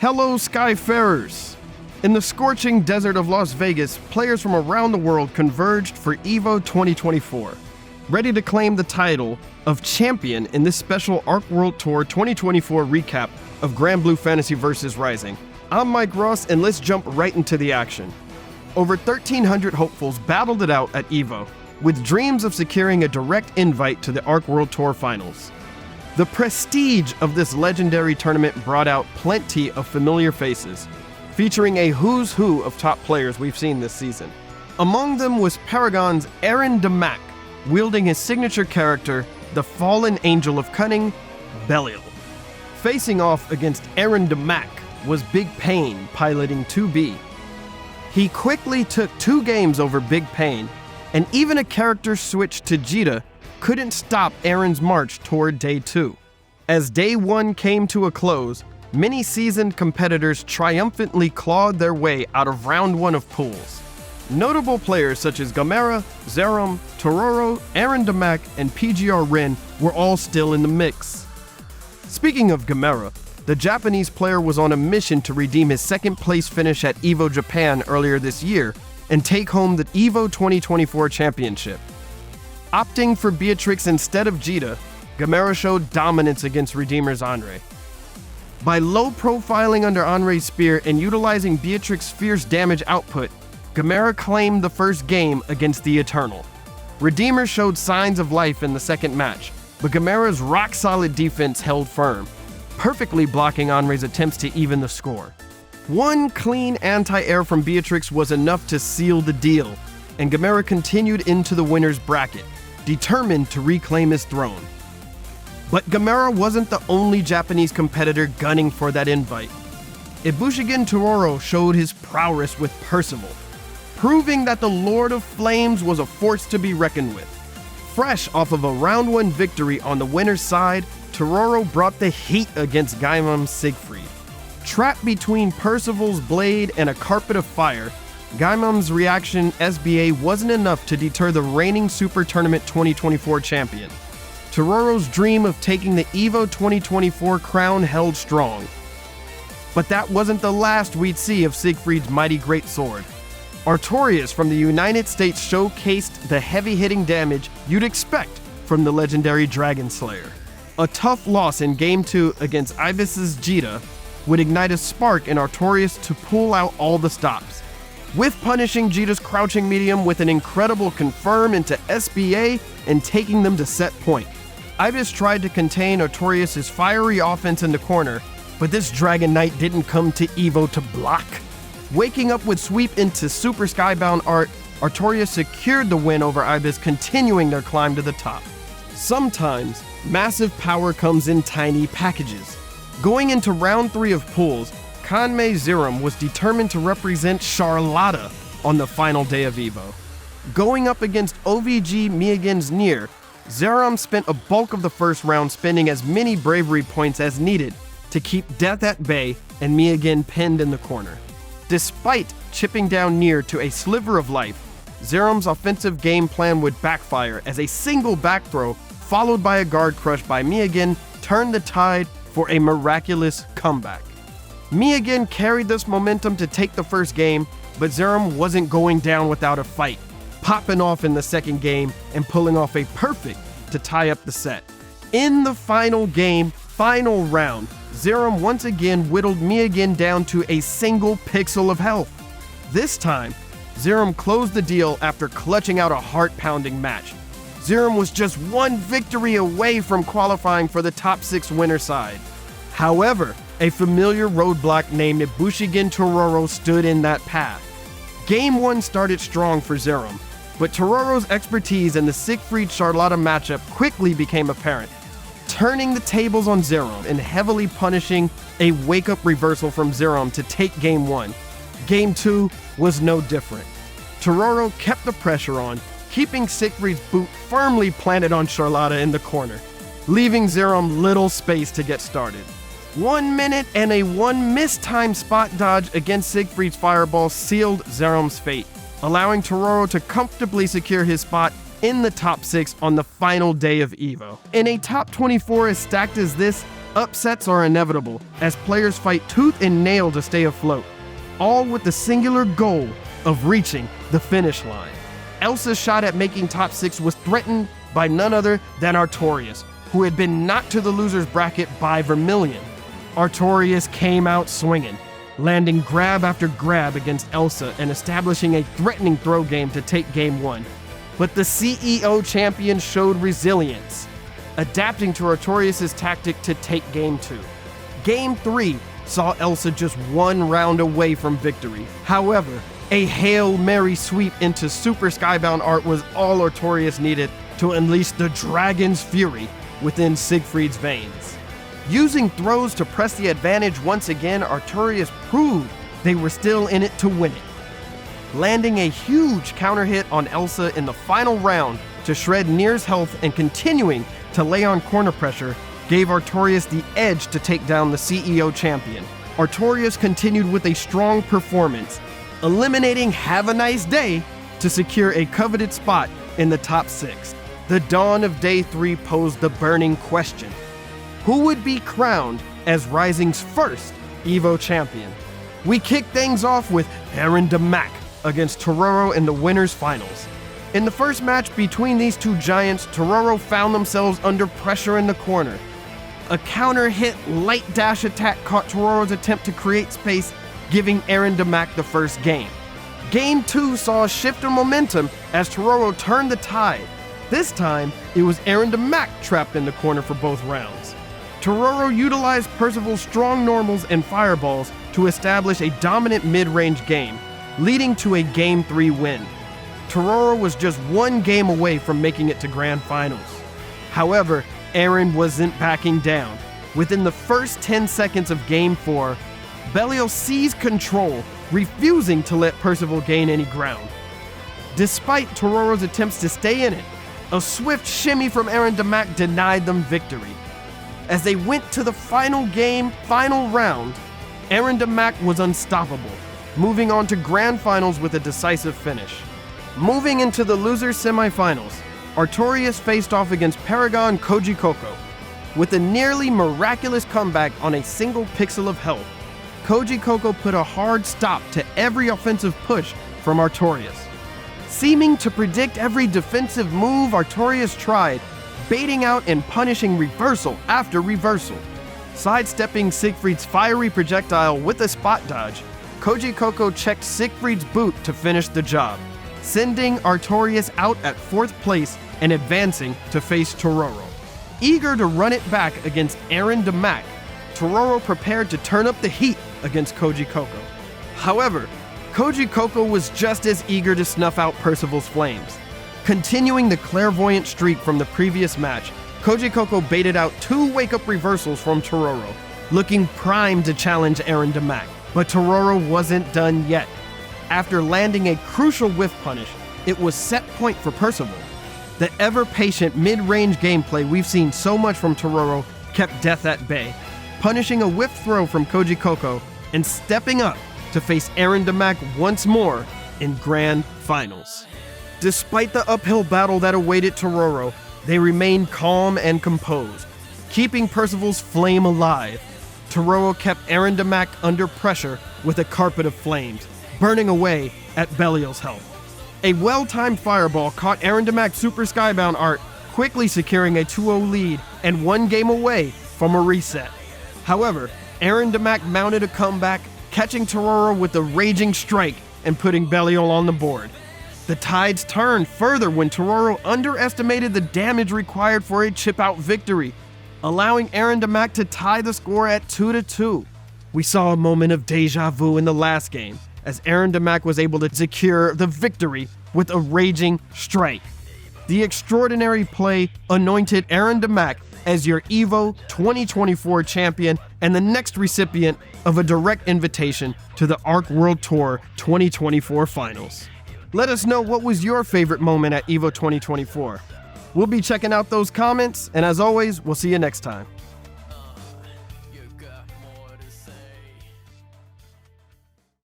Hello, Skyfarers! In the scorching desert of Las Vegas, players from around the world converged for EVO 2024, ready to claim the title of champion in this special Arc World Tour 2024 recap of Granblue Fantasy Versus Rising. I'm Mike Ross, and let's jump right into the action. Over 1,300 hopefuls battled it out at EVO, with dreams of securing a direct invite to the Arc World Tour Finals. The prestige of this legendary tournament brought out plenty of familiar faces, featuring a who's who of top players we've seen this season. Among them was Paragon's Aarondamac, wielding his signature character, the fallen angel of cunning, Belial. Facing off against Aarondamac was Big Pain, piloting 2B. He quickly took 2 games over Big Pain, and even a character switch to Jita couldn't stop Aaron's march toward Day 2. As Day 1 came to a close, many seasoned competitors triumphantly clawed their way out of Round 1 of pools. Notable players such as Kanme Xerom, Tororo, Aarondamac, and PGR Rin were all still in the mix. Speaking of Kanme, the Japanese player was on a mission to redeem his second place finish at EVO Japan earlier this year and take home the EVO 2024 championship. Opting for Beatrix instead of Jita, Kanme showed dominance against Redeemer's Andre. By low-profiling under Andre's spear and utilizing Beatrix's fierce damage output, Kanme claimed the first game against the Eternal. Redeemer showed signs of life in the second match, but Kanme's rock-solid defense held firm, perfectly blocking Andre's attempts to even the score. One clean anti-air from Beatrix was enough to seal the deal, and Kanme continued into the winner's bracket, determined to reclaim his throne. But Kanme wasn't the only Japanese competitor gunning for that invite. Ibushigen Tororo showed his prowess with Percival, proving that the Lord of Flames was a force to be reckoned with. Fresh off of a Round 1 victory on the winner's side, Tororo brought the heat against Gaimam's Siegfried. Trapped between Percival's blade and a carpet of fire, Gaimam's reaction SBA wasn't enough to deter the reigning Super Tournament 2024 champion. Tororo's dream of taking the EVO 2024 crown held strong. But that wasn't the last we'd see of Siegfried's mighty great sword. Artorias from the United States showcased the heavy-hitting damage you'd expect from the legendary Dragon Slayer. A tough loss in Game 2 against Ibis's Jita would ignite a spark in Artorias to pull out all the stops. With punishing Jita's crouching medium with an incredible confirm into SBA and taking them to set point. Ibis tried to contain Artorias' fiery offense in the corner, but this Dragon Knight didn't come to EVO to block. Waking up with sweep into Super Skybound art, Artorias secured the win over Ibis, continuing their climb to the top. Sometimes, massive power comes in tiny packages. Going into Round 3 of pools, Kanme Xerom was determined to represent Charlotta on the final day of EVO. Going up against OVG Miyagen's Nier, Xerom spent a bulk of the first round spending as many bravery points as needed to keep death at bay and Miyagen pinned in the corner. Despite chipping down Nier to a sliver of life, Xerom's offensive game plan would backfire as a single back throw followed by a guard crush by Miyagen turned the tide for a miraculous comeback. Miyagen carried this momentum to take the first game, but Xerom wasn't going down without a fight, popping off in the second game and pulling off a perfect to tie up the set. In the final game, final round, Xerom once again whittled Miyagen down to a single pixel of health. This time, Xerom closed the deal after clutching out a heart-pounding match. Xerom was just one victory away from qualifying for the top 6 winner side. However, a familiar roadblock named Ibushigen Tororo stood in that path. Game 1 started strong for Xerom, but Tororo's expertise in the Siegfried-Charlotta matchup quickly became apparent, turning the tables on Xerom and heavily punishing a wake-up reversal from Xerom to take Game 1. Game 2 was no different. Tororo kept the pressure on, keeping Siegfried's boot firmly planted on Charlotta in the corner, leaving Xerom little space to get started. 1 minute and a 1 mistimed spot dodge against Siegfried's fireball sealed Xerom's fate, allowing Tororo to comfortably secure his spot in the top 6 on the final day of EVO. In a top 24 as stacked as this, Upsets are inevitable as players fight tooth and nail to stay afloat, all with the singular goal of reaching the finish line. Elsa's shot at making top 6 was threatened by none other than Artorias, who had been knocked to the loser's bracket by Vermilion. Artorias came out swinging, landing grab after grab against Elsa and establishing a threatening throw game to take Game 1. But the CEO champion showed resilience, adapting to Artorias' tactic to take Game 2. Game 3 saw Elsa just one round away from victory. However, a Hail Mary sweep into Super Skybound art was all Artorias needed to unleash the dragon's fury within Siegfried's veins. Using throws to press the advantage once again, Artorias proved they were still in it to win it. Landing a huge counter hit on Elsa in the final round to shred Nier's health and continuing to lay on corner pressure gave Artorias the edge to take down the CEO champion. Artorias continued with a strong performance, eliminating Have a Nice Day to secure a coveted spot in the top 6. The dawn of Day 3 posed the burning question: who would be crowned as Rising's first EVO champion? We kick things off with Aarondamac against Tororo in the winners finals. In the first match between these two giants, Tororo found themselves under pressure in the corner. A counter hit light dash attack caught Tororo's attempt to create space, giving Aarondamac the first game. Game 2 saw a shift in momentum as Tororo turned the tide. This time, it was Aarondamac trapped in the corner for both rounds. Tororo utilized Percival's strong normals and fireballs to establish a dominant mid-range game, leading to a Game 3 win. Tororo was just one game away from making it to Grand Finals. However, Aaron wasn't backing down. Within the first 10 seconds of Game 4, Belial seized control, refusing to let Percival gain any ground. Despite Tororo's attempts to stay in it, a swift shimmy from Aarondamac denied them victory. As they went to the final game, final round, Aarondamac was unstoppable, moving on to Grand Finals with a decisive finish. Moving into the losers semifinals, Artorias faced off against Paragon Kojicoco. With a nearly miraculous comeback on a single pixel of health, Kojicoco put a hard stop to every offensive push from Artorias. Seeming to predict every defensive move Artorias tried, baiting out and punishing reversal after reversal. Sidestepping Siegfried's fiery projectile with a spot dodge, Kojicoco checked Siegfried's boot to finish the job, sending Artorias out at 4th place and advancing to face Tororo. Eager to run it back against Aarondamac, Tororo prepared to turn up the heat against Kojicoco. However, Kojicoco was just as eager to snuff out Percival's flames. Continuing the clairvoyant streak from the previous match, Kojicoco baited out 2 wake-up reversals from Tororo, looking primed to challenge Aarondamac. But Tororo wasn't done yet. After landing a crucial whiff punish, it was set point for Percival. The ever-patient mid-range gameplay we've seen so much from Tororo kept death at bay, punishing a whiff throw from Kojicoco and stepping up to face Aarondamac once more in Grand Finals. Despite the uphill battle that awaited Tororo, they remained calm and composed, keeping Percival's flame alive. Tororo kept Aarondamac under pressure with a carpet of flames, burning away at Belial's health. A well-timed fireball caught Aarondamac's Super Skybound art, quickly securing a 2-0 lead and 1 game away from a reset. However, Aarondamac mounted a comeback, catching Tororo with a raging strike and putting Belial on the board. The tides turned further when Tororo underestimated the damage required for a chip-out victory, allowing Aarondamac to tie the score at 2-2. We saw a moment of deja vu in the last game, as Aarondamac was able to secure the victory with a raging strike. The extraordinary play anointed Aarondamac as your EVO 2024 champion and the next recipient of a direct invitation to the ARC World Tour 2024 Finals. Let us know what was your favorite moment at EVO 2024. We'll be checking out those comments, and as always, we'll see you next time.